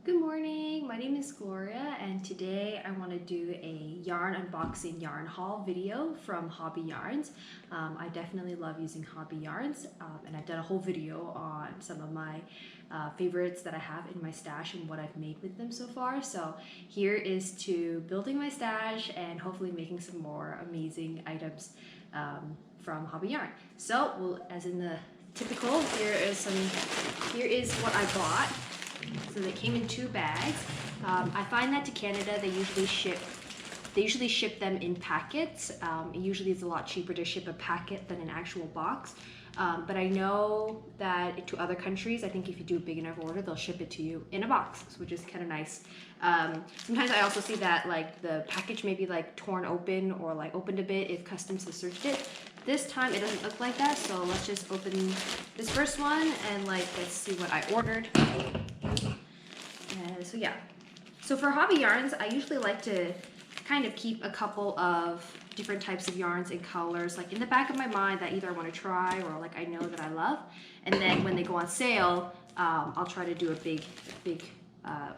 Good morning, my name is Gloria and today I want to do a yarn unboxing yarn haul video from Hobbii Yarns. I definitely love using Hobbii Yarns and I've done a whole video on some of my favorites that I have in my stash and what I've made with them so far. So here is to building my stash and hopefully making some more amazing items from Hobbii Yarn. So as in the typical, here is what I bought. So they came in 2 bags. I find that to Canada they usually ship them in packets. It usually is a lot cheaper to ship a packet than an actual box. But I know that to other countries, I think if you do a big enough order, they'll ship it to you in a box, which is kind of nice. Sometimes I also see that like the package may be like torn open or like opened a bit if customs has searched it. This time it doesn't look like that, so let's just open this first one and let's see what I ordered. So for Hobbii Yarns, I usually like to kind of keep a couple of different types of yarns and colors like in the back of my mind that either I want to try or like I know that I love, and then when they go on sale, I'll try to do a big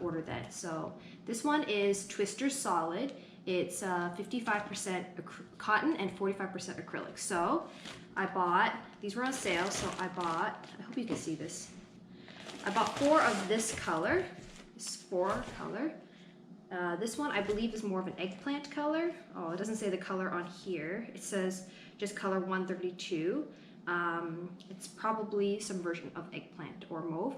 order then. So this one is Twister Solid. It's 55% cotton and 45% acrylic. So I bought, these were on sale, so I hope you can see this. I bought 4 of this color. This one I believe is more of an eggplant color. Oh, it doesn't say the color on here. It says just color 132. It's probably some version of eggplant or mauve.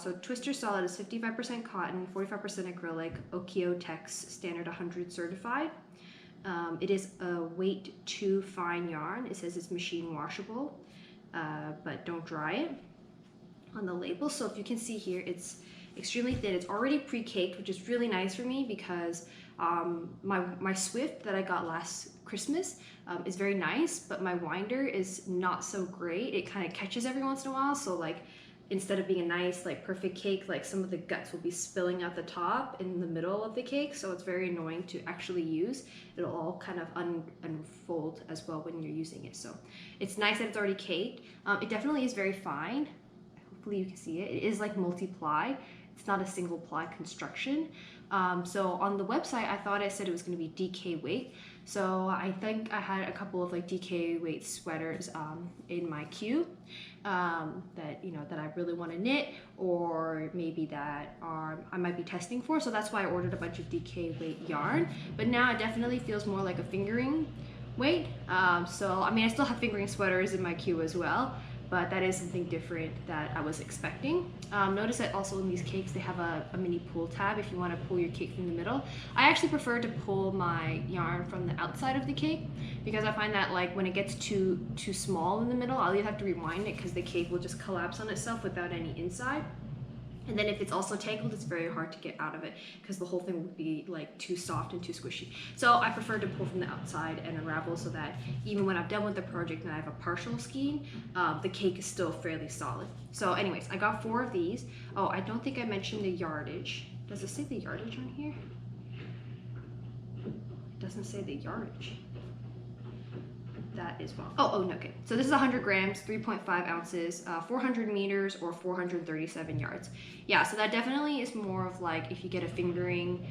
So Twister Solid is 55% cotton, 45% acrylic, Okio-Tex Standard 100 certified. It is a weight 2 fine yarn. It says it's machine washable, but don't dry it on the label. So if you can see here, it's extremely thin. It's already pre-caked, which is really nice for me because my Swift that I got last Christmas is very nice, but my winder is not so great. It kind of catches every once in a while, so like instead of being a nice like perfect cake, like some of the guts will be spilling out the top in the middle of the cake, so it's very annoying to actually use. It'll all kind of unfold as well when you're using it. So it's nice that it's already caked. It definitely is very fine. Hopefully you can see it. It is like multi-ply. It's not a single ply construction. So on the website, I thought it said it was going to be DK weight. So I think I had a couple of like DK weight sweaters in my queue that I really want to knit, or maybe that I might be testing for. So that's why I ordered a bunch of DK weight yarn. But now it definitely feels more like a fingering weight. So I mean, I still have fingering sweaters in my queue as well, but that is something different that I was expecting. Notice that also in these cakes they have a mini pull tab if you want to pull your cake from the middle. I actually prefer to pull my yarn from the outside of the cake because I find that like when it gets too small in the middle, I'll either have to rewind it because the cake will just collapse on itself without any inside. And then if it's also tangled, it's very hard to get out of it because the whole thing would be like too soft and too squishy. So I prefer to pull from the outside and unravel so that even when I'm done with the project and I have a partial skein, the cake is still fairly solid. So anyways, I got 4 of these. Oh, I don't think I mentioned the yardage. Does it say the yardage on here? It doesn't say the yardage. That is wrong. Oh no, okay. So this is 100 grams, 3.5 ounces, 400 meters or 437 yards. Yeah, so that definitely is more of like if you get a fingering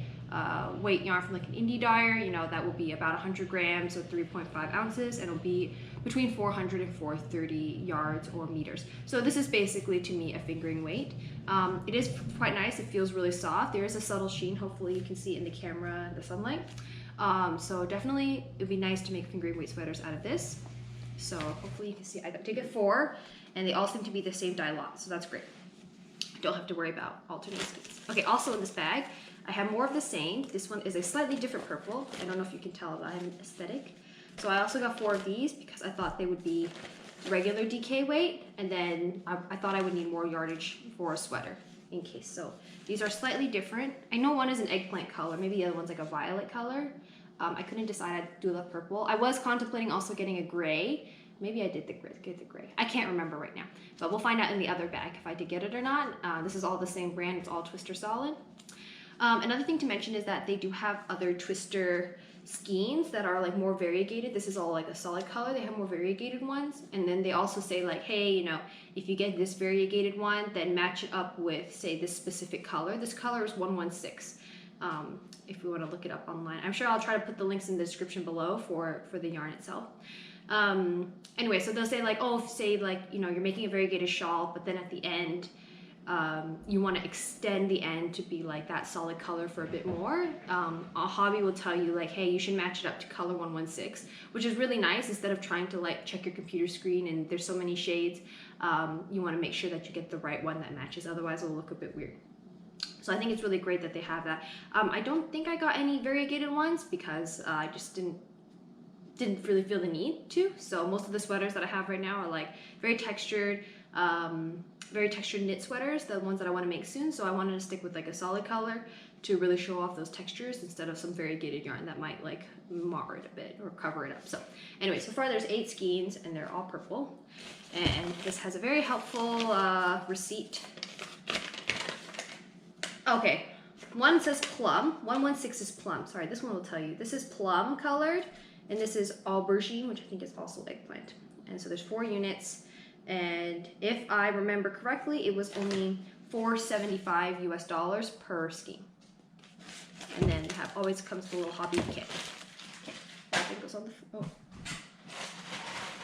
weight yarn from like an indie dyer, that will be about 100 grams, so 3.5 ounces, and it'll be between 400 and 430 yards or meters. So this is basically to me a fingering weight. It is quite nice. It feels really soft. There is a subtle sheen. Hopefully you can see it in the camera, the sunlight. So definitely it'd be nice to make fingering weight sweaters out of this. So hopefully you can see I did get 4 and they all seem to be the same dye lot, so that's great. Don't have to worry about alternating skeins. Okay, also in this bag I have more of the same. This one is a slightly different purple. I don't know if you can tell, but I'm aesthetic. So I also got 4 of these because I thought they would be regular DK weight, and then I thought I would need more yardage for a sweater in case. So these are slightly different. I know one is an eggplant color, maybe the other one's like a violet color. I couldn't decide. I'd do the purple. I was contemplating also getting a gray. Maybe I did get the gray. I can't remember right now, but we'll find out in the other bag if I did get it or not. This is all the same brand. It's all Twister Solid. Another thing to mention is that they do have other Twister skeins that are like more variegated. This is all like a solid color. They have more variegated ones. And then they also say like, hey, you know, if you get this variegated one, then match it up with, say, this specific color. This color is 116. If we want to look it up online. I'm sure I'll try to put the links in the description below for the yarn itself. Anyway, so they'll say like, oh, say like, you know, you're making a variegated shawl, but then at the end, you want to extend the end to be like that solid color for a bit more. A Hobbii will tell you like, hey, you should match it up to color 116, which is really nice. Instead of trying to like check your computer screen and there's so many shades, you want to make sure that you get the right one that matches. Otherwise, it'll look a bit weird. So I think it's really great that they have that. I don't think I got any variegated ones because I just didn't really feel the need to. So most of the sweaters that I have right now are like very textured knit sweaters, the ones that I want to make soon. So I wanted to stick with like a solid color to really show off those textures instead of some variegated yarn that might like mar it a bit or cover it up. So anyway, so far there's 8 skeins and they're all purple. And this has a very helpful receipt. Okay, one says plum, 116 is plum. Sorry, this one will tell you. This is plum colored, and this is aubergine, which I think is also eggplant. And so there's 4 units, and if I remember correctly, it was only $4.75 US per skein. And then always comes the little Hobbii kit. Okay, everything goes on the, oh.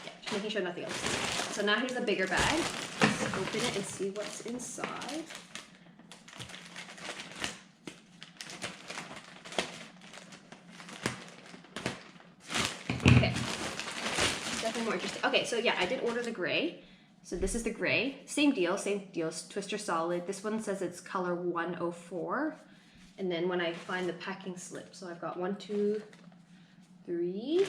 Yeah, just making sure nothing else. So now here's the bigger bag. Let's open it and see what's inside. More interesting. Okay, so yeah, I did order the gray. So this is the gray. Same deal, Twister solid. This one says it's color 104. And then when I find the packing slip, so I've got 1, 2, 3,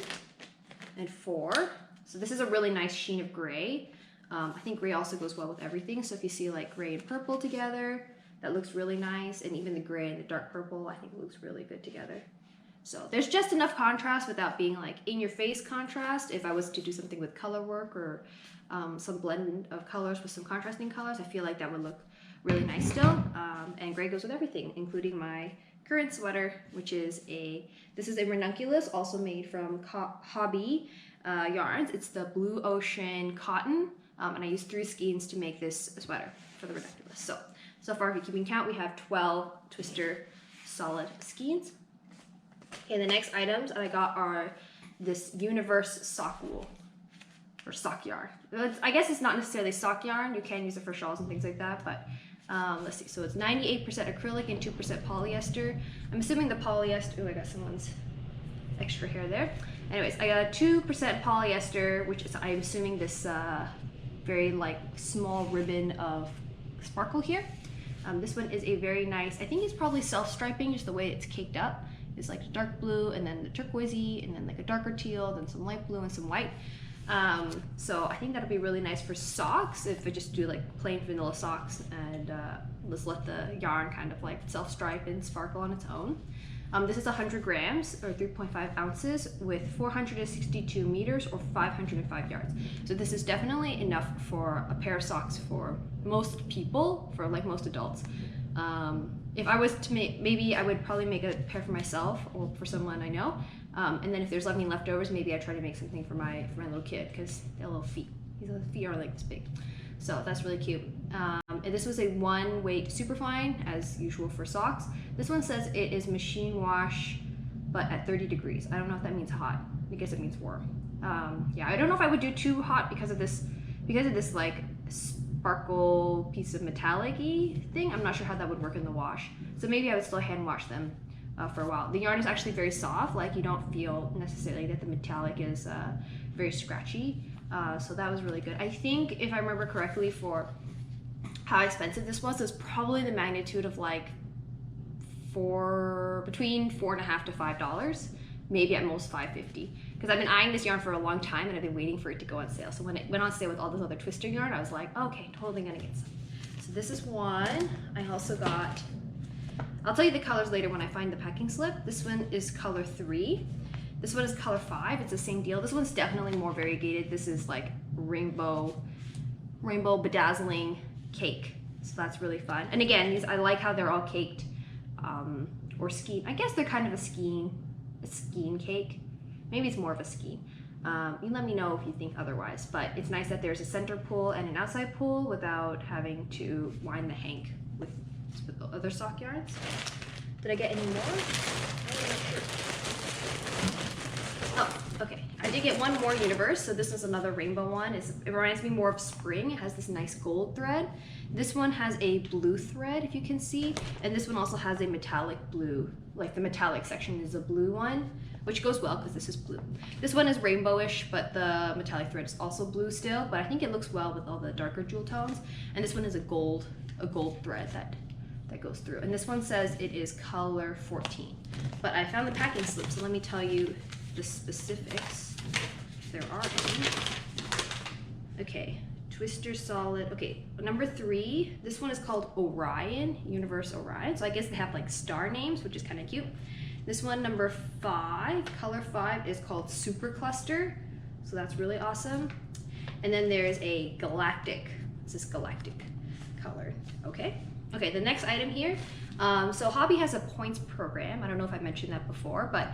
and 4. So this is a really nice sheen of gray. I think gray also goes well with everything. So if you see like gray and purple together, that looks really nice. And even the gray and the dark purple, I think it looks really good together. So there's just enough contrast without being like in your face contrast. If I was to do something with color work or some blend of colors with some contrasting colors, I feel like that would look really nice still. And gray goes with everything, including my current sweater, which is this is a ranunculus, also made from Hobbii yarns. It's the Blue Ocean cotton, and I used 3 skeins to make this sweater for the ranunculus. So far, if you're keeping count, we have 12 Twister solid skeins. Okay, the next items that I got are this Universe sock wool, or sock yarn. I guess it's not necessarily sock yarn. You can use it for shawls and things like that, but let's see. So it's 98% acrylic and 2% polyester. I'm assuming the polyester, oh, I got someone's extra hair there. Anyways, I got 2% polyester, which is, I'm assuming this very like small ribbon of sparkle here. This one is a very nice, I think it's probably self-striping, just the way it's caked up. It's like dark blue and then the turquoisey and then like a darker teal, then some light blue and some white. So I think that'll be really nice for socks if I just do like plain vanilla socks and just let the yarn kind of like self-stripe and sparkle on its own. This is 100 grams or 3.5 ounces with 462 meters or 505 yards. So this is definitely enough for a pair of socks for most people, for like most adults. If I was to make, maybe I would probably make a pair for myself or for someone I know. And then if there's any leftovers, maybe I try to make something for my little kid because their little feet. His feet are like this big. So that's really cute. And this was a 1-weight superfine, as usual for socks. This one says it is machine wash, but at 30 degrees. I don't know if that means hot. I guess it means warm. Yeah, I don't know if I would do too hot because of this like sparkle piece of metallic-y thing. I'm not sure how that would work in the wash. So maybe I would still hand wash them for a while. The yarn is actually very soft, like you don't feel necessarily that the metallic is very scratchy. So that was really good. I think if I remember correctly for how expensive this was, it was probably the magnitude of like between $4.50 to $5, maybe at most $5.50. Because I've been eyeing this yarn for a long time and I've been waiting for it to go on sale. So when it went on sale with all this other twister yarn, I was like, okay, totally gonna get some. So this is one. I also got, I'll tell you the colors later when I find the packing slip. This one is color 3. This one is color 5. It's the same deal. This one's definitely more variegated. This is like rainbow bedazzling cake. So that's really fun. And again, these, I like how they're all caked or skein. I guess they're kind of a skein a skein cake. Maybe it's more of a skein. You let me know if you think otherwise, but it's nice that there's a center pull and an outside pull without having to wind the hank with the other sock yarns. Did I get any more? I'm not sure. Oh, okay. I did get one more universe, so this is another rainbow one. It reminds me more of spring. It has this nice gold thread. This one has a blue thread, if you can see, and this one also has a metallic blue. Like the metallic section is a blue one, which goes well because this is blue. This one is rainbowish, but the metallic thread is also blue still, but I think it looks well with all the darker jewel tones. And this one is a gold thread that goes through. And this one says it is color 14. But I found the packing slip, so let me tell you the specifics. There are any. Okay, Twister Solid. Okay, number 3, this one is called Orion, Universe Orion. So I guess they have like star names, which is kind of cute. This one, number 5, color 5, is called Super Cluster. So that's really awesome. And then there's a Galactic. This is Galactic color. Okay. Okay, the next item here. So Hobbii has a points program. I don't know if I mentioned that before, but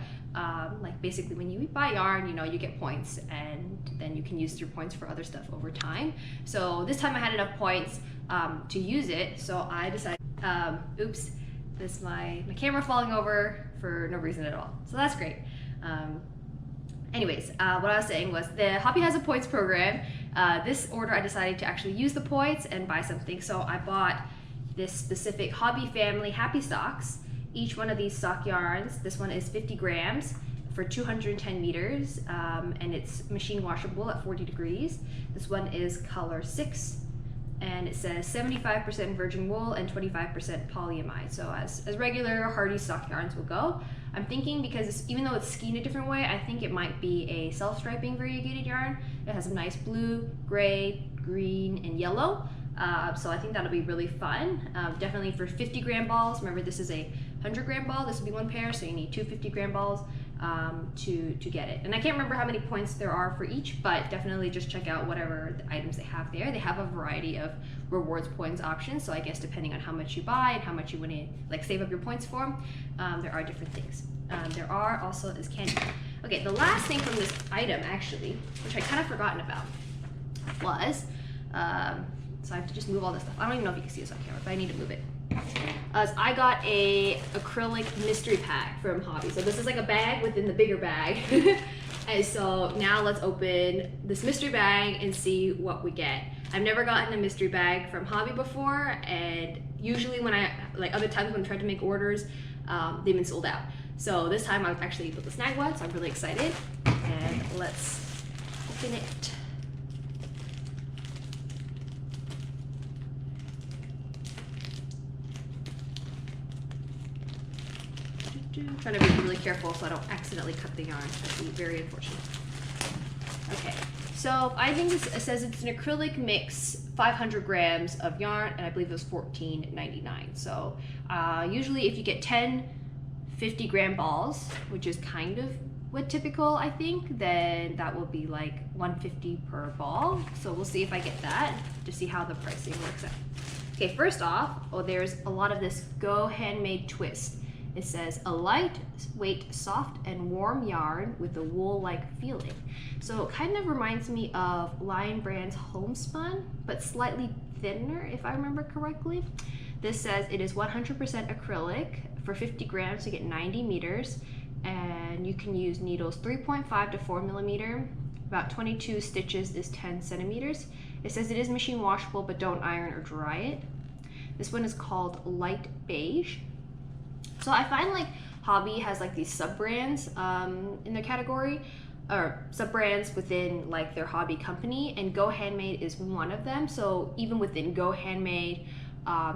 like basically when you buy yarn, you know, you get points and then you can use your points for other stuff over time. So this time I had enough points to use it. So I decided, oops, this is my camera falling over for no reason at all. So that's great. Anyways, what I was saying was the Hobbii has a points program. This order I decided to actually use the points and buy something. So I bought this specific Hobbii family Happy Socks. Each one of these sock yarns, this one is 50 grams for 210 meters, and it's machine washable at 40 degrees. This one is color 6, and it says 75% virgin wool and 25% polyamide. So as regular hardy sock yarns will go. I'm thinking because even though it's skinned a different way, I think it might be a self-striping variegated yarn. It has a nice blue, gray, green, and yellow. So I think that'll be really fun. Definitely for 50 gram balls. Remember, this is a 100 gram ball. This will be one pair, so you need 2 50 gram balls to get it. And I can't remember how many points there are for each, but definitely just check out whatever the items they have there. They have a variety of rewards points options, so I guess depending on how much you buy and how much you want to like save up your points for, there are different things. There are also is candy. Okay, the last thing from this item actually, which I kind of forgotten about, was so I have to just move all this stuff. I don't even know if you can see this on camera, but I need to move it. I got a acrylic mystery pack from Hobbii. So this is like a bag within the bigger bag. And so now let's open this mystery bag and see what we get. I've never gotten a mystery bag from Hobbii before, and usually when like other times when I tried to make orders, they've been sold out. So this time I was actually able to snag one, so I'm really excited. And let's open it. I'm trying to be really careful so I don't accidentally cut the yarn. That'd be very unfortunate. Okay, so I think it says it's an acrylic mix, 500 grams of yarn, and I believe it was $14.99. So usually if you get 10 50 gram balls, which is kind of what typical I think, then that will be like $150 per ball. So we'll see if I get that to see how the pricing works out. Okay, first off, there's a lot of this Go Handmade Twist. It says a lightweight, soft and warm yarn with a wool-like feeling. So it kind of reminds me of Lion Brand's Homespun, but slightly thinner if I remember correctly. This says it is 100% acrylic. For 50 grams you get 90 meters, and you can use needles 3.5 to 4 millimeter. About 22 stitches is 10 centimeters. It says it is machine washable, but don't iron or dry it. This one is called Light Beige. So I find like Hobbii has like these sub-brands in their category, or sub-brands within like their Hobbii company, and Go Handmade is one of them. So even within Go Handmade,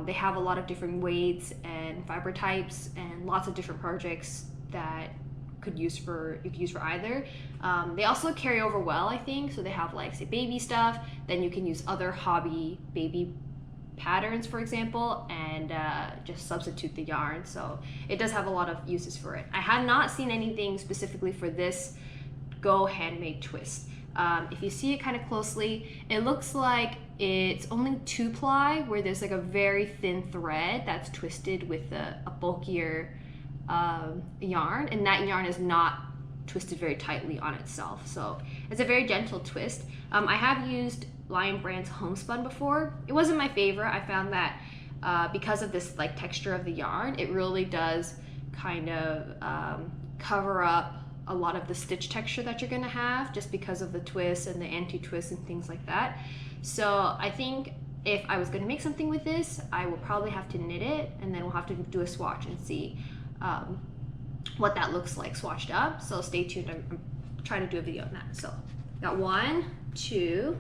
they have a lot of different weights and fiber types and lots of different projects that you could use for either. They also carry over well, I think. So they have like say baby stuff, then you can use other Hobbii baby patterns, for example, and just substitute the yarn. So it does have a lot of uses for it. I have not seen anything specifically for this Go Handmade Twist. If you see it kind of closely, it looks like it's only 2-ply, where there's like a very thin thread that's twisted with a bulkier yarn, and that yarn is not twisted very tightly on itself. So it's a very gentle twist. I have used Lion Brand's homespun before. It wasn't my favorite. I found that because of this like texture of the yarn, it really does kind of cover up a lot of the stitch texture that you're gonna have, just because of the twist and the anti-twist and things like that. So I think if I was gonna make something with this, I will probably have to knit it, and then we'll have to do a swatch and see what that looks like swatched up. So stay tuned. I'm trying to do a video on that. So got 1, 2,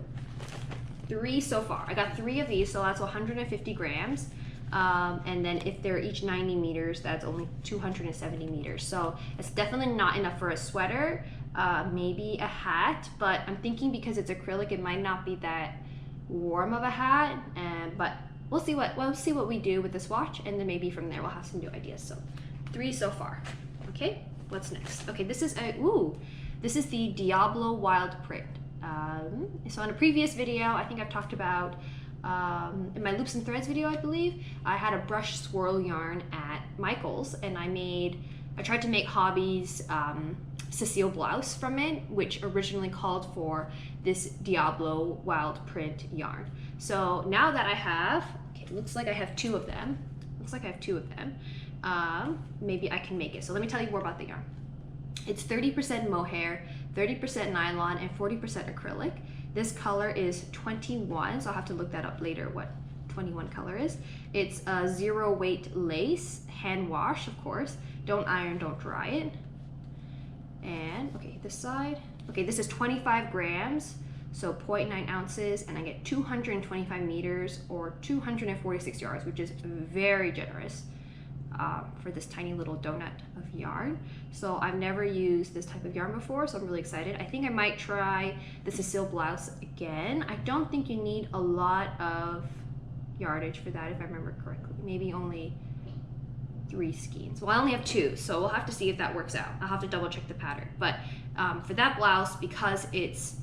3 so far. I got 3 of these, so that's 150 grams. And then if they're each 90 meters, that's only 270 meters. So it's definitely not enough for a sweater, maybe a hat, but I'm thinking because it's acrylic, it might not be that warm of a hat. But we'll see what we do with the swatch, and then maybe from there we'll have some new ideas. So 3 so far. Okay, what's next? Okay, this is the Diablo wild print. So in a previous video, I think I've talked about in my loops and threads video, I believe, I had a brush swirl yarn at Michael's, and I tried to make Hobbie's Cecile blouse from it, which originally called for this Diablo wild print yarn. So now that I have, okay, looks like I have 2 of them. Maybe I can make it. So let me tell you more about the yarn. It's 30% mohair, 30% nylon, and 40% acrylic. This color is 21, so I'll have to look that up later what 21 color is. It's a 0 weight lace, hand wash, of course. Don't iron, don't dry it. And okay, this side. Okay, this is 25 grams, so 0.9 ounces, and I get 225 meters or 246 yards, which is very generous for this tiny little donut of yarn. So I've never used this type of yarn before, so I'm really excited. I think I might try the Cecile blouse again. I don't think you need a lot of yardage for that, if I remember correctly. Maybe only 3 skeins. Well, I only have 2, so we'll have to see if that works out. I'll have to double check the pattern. But for that blouse, because it's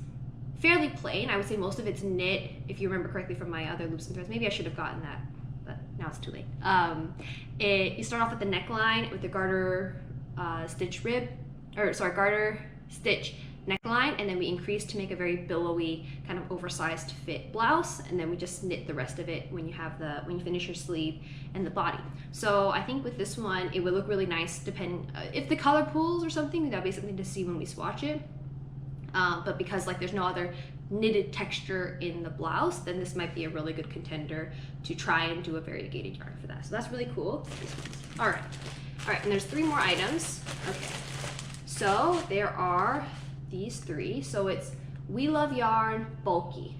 fairly plain, I would say most of it's knit, if you remember correctly from my other loops and threads. Maybe I should have gotten that, but now it's too late. You start off with the neckline with the garter garter stitch neckline, and then we increase to make a very billowy kind of oversized fit blouse, and then we just knit the rest of it when you finish your sleeve and the body. So I think with this one it would look really nice, depending if the color pools or something. That'll be something to see when we swatch it. But because like there's no other knitted texture in the blouse, then this might be a really good contender to try and do a variegated yarn for that. So that's really cool. All right, and there's 3 more items. Okay, so there are these 3. So it's We Love Yarn Bulky.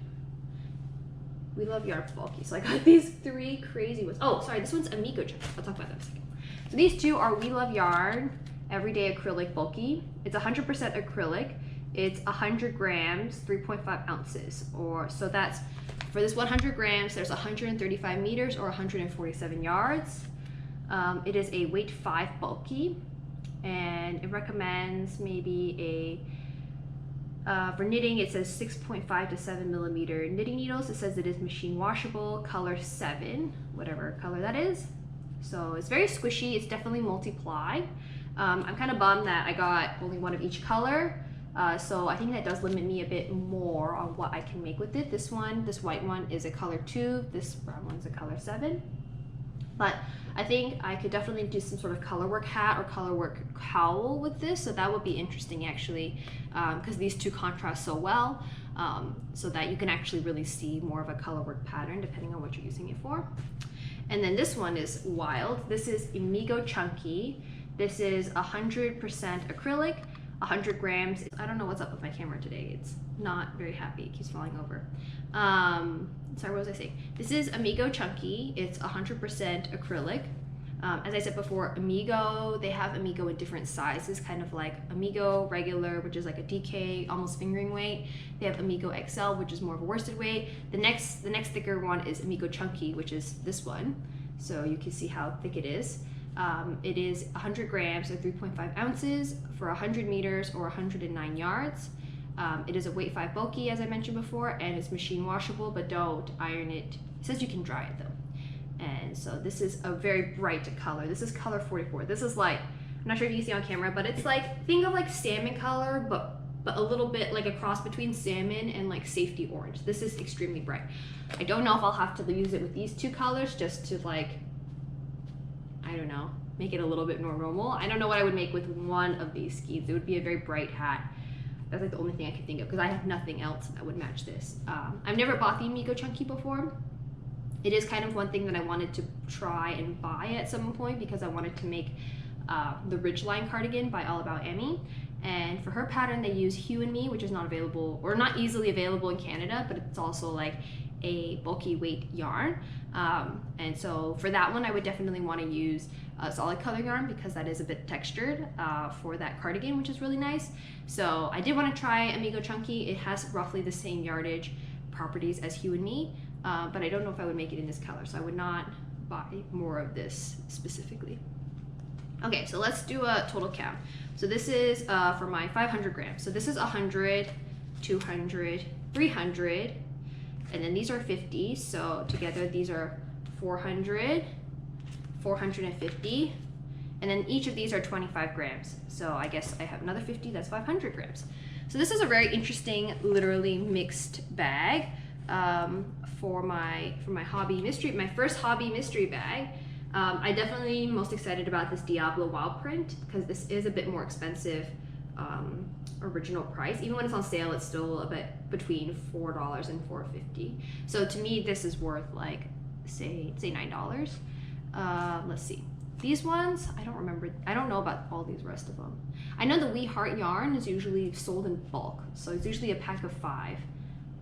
We Love Yarn Bulky. So I got these 3 crazy ones. Oh, sorry, this one's Amigo Chunky. I'll talk about that in a second. So these 2 are We Love Yarn Everyday Acrylic Bulky. It's 100% acrylic. It's 100 grams, 3.5 ounces. So that's, for this 100 grams, there's 135 meters or 147 yards. It is a weight 5 bulky, and it recommends maybe for knitting, it says 6.5 to 7 millimeter knitting needles. It says it is machine washable, color 7, whatever color that is. So it's very squishy. It's definitely multi-ply. I'm kind of bummed that I got only 1 of each color. So I think that does limit me a bit more on what I can make with it. This white one is a color 2, this brown one's a color 7. But I think I could definitely do some sort of colorwork hat or colorwork cowl with this, so that would be interesting actually, because these 2 contrast so well, so that you can actually really see more of a colorwork pattern depending on what you're using it for. And then this one is wild. This is Amigo Chunky. This is 100% acrylic, 100 grams. I don't know what's up with my camera today. It's not very happy. It keeps falling over. Sorry, what was I saying? This is Amigo Chunky. It's 100% acrylic. As I said before, Amigo, they have Amigo in different sizes, kind of like Amigo regular, which is like a DK, almost fingering weight. They have Amigo XL, which is more of a worsted weight. The next thicker one is Amigo Chunky, which is this one. So you can see how thick it is. It is 100 grams or 3.5 ounces for 100 meters or 109 yards. It is a weight 5 bulky, as I mentioned before, and it's machine washable, but don't iron it. It says you can dry it though. And so this is a very bright color. This is color 44. This is like, I'm not sure if you can see on camera, but it's like, think of like salmon color, but a little bit like a cross between salmon and like safety orange. This is extremely bright. I don't know if I'll have to use it with these two colors just to like, I don't know, make it a little bit more normal. I don't know what I would make with one of these skeins. It would be a very bright hat. That's like the only thing I can think of because I have nothing else that would match this. I've never bought the Amigo Chunky before. It is kind of one thing that I wanted to try and buy at some point because I wanted to make the Ridgeline cardigan by All About Amy. And for her pattern, they use Hue and Me, which is not available or not easily available in Canada, but it's also like a bulky weight yarn. And so for that one, I would definitely want to use a solid color yarn because that is a bit textured for that cardigan, which is really nice. So I did want to try Amigo Chunky. It has roughly the same yardage properties as Hue and Me, but I don't know if I would make it in this color. So I would not buy more of this specifically. Okay, so let's do a total count. So this is for my 500 grams. So this is 100, 200, 300, and then these are 50. So together these are 400, 450, and then each of these are 25 grams. So I guess I have another 50, that's 500 grams. So this is a very interesting, literally mixed bag for my hobby mystery, my first hobby mystery bag. I definitely most excited about this Diablo wild print because this is a bit more expensive original price. Even when it's on sale, it's still a bit between $4 and $4.50. So to me, this is worth like say $9. Let's see. These ones, I don't remember. I don't know about all these rest of them. I know the We Heart yarn is usually sold in bulk. So it's usually a pack of 5,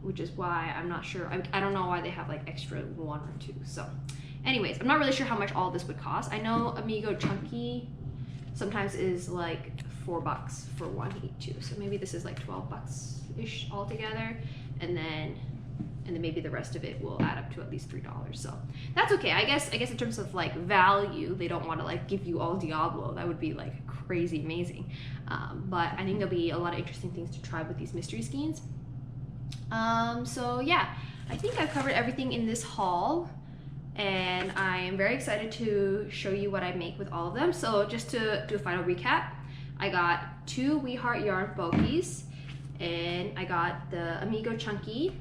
which is why I'm not sure. I don't know why they have like extra 1 or 2. So anyways, I'm not really sure how much all this would cost. I know Amigo Chunky sometimes is like $4 for one each too. So maybe this is like $12-ish altogether. And then maybe the rest of it will add up to at least $3. So that's okay. I guess in terms of like value, they don't want to like give you all Diablo. That would be like crazy amazing. But I think there'll be a lot of interesting things to try with these mystery skeins. So yeah, I think I've covered everything in this haul. And I am very excited to show you what I make with all of them. So just to do a final recap, I got 2 We Heart yarn bulkies, and I got the Amigo Chunky.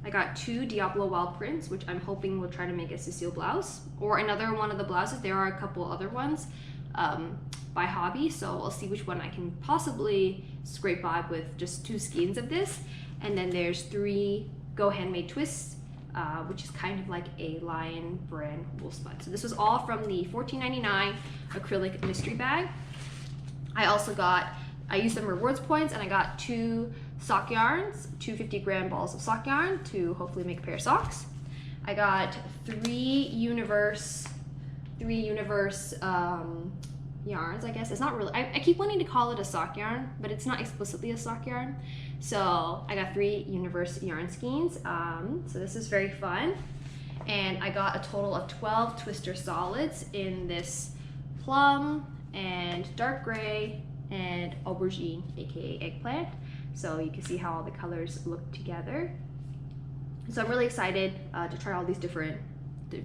I got 2 Diablo wild prints, which I'm hoping will try to make a Cecile blouse or another one of the blouses. There are a couple other ones by Hobbii, so I'll see which one I can possibly scrape by with just 2 skeins of this. And then there's 3 Go Handmade Twists, which is kind of like a Lion brand wool spun. So this was all from the $14.99 acrylic mystery bag. I used some rewards points and I got 2 sock yarns, 2 50-gram balls of sock yarn to hopefully make a pair of socks. I got 3 universe yarns, I guess. It's not really, I keep wanting to call it a sock yarn, but it's not explicitly a sock yarn. So I got 3 universe yarn skeins. So this is very fun. And I got a total of 12 twister solids in this plum and dark gray and aubergine, aka eggplant. So you can see how all the colors look together. So I'm really excited to try all these different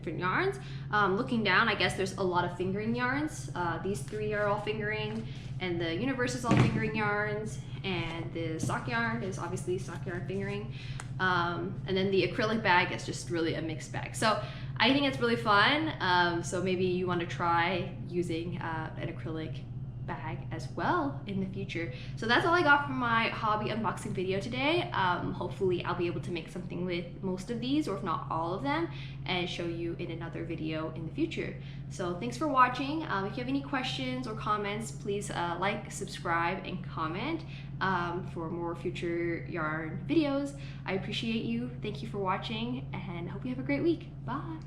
yarns. Looking down, I guess there's a lot of fingering yarns. These 3 are all fingering, and the universe is all fingering yarns, and the sock yarn is obviously sock yarn fingering. And then the acrylic bag is just really a mixed bag. So I think it's really fun. So maybe you want to try using an acrylic bag as well in the future. So that's all I got from my hobby unboxing video today. Hopefully I'll be able to make something with most of these, or if not all of them, and show you in another video in the future. So thanks for watching. If you have any questions or comments, please like, subscribe, and comment for more future yarn videos. I appreciate you. Thank you for watching, and hope you have a great week. Bye.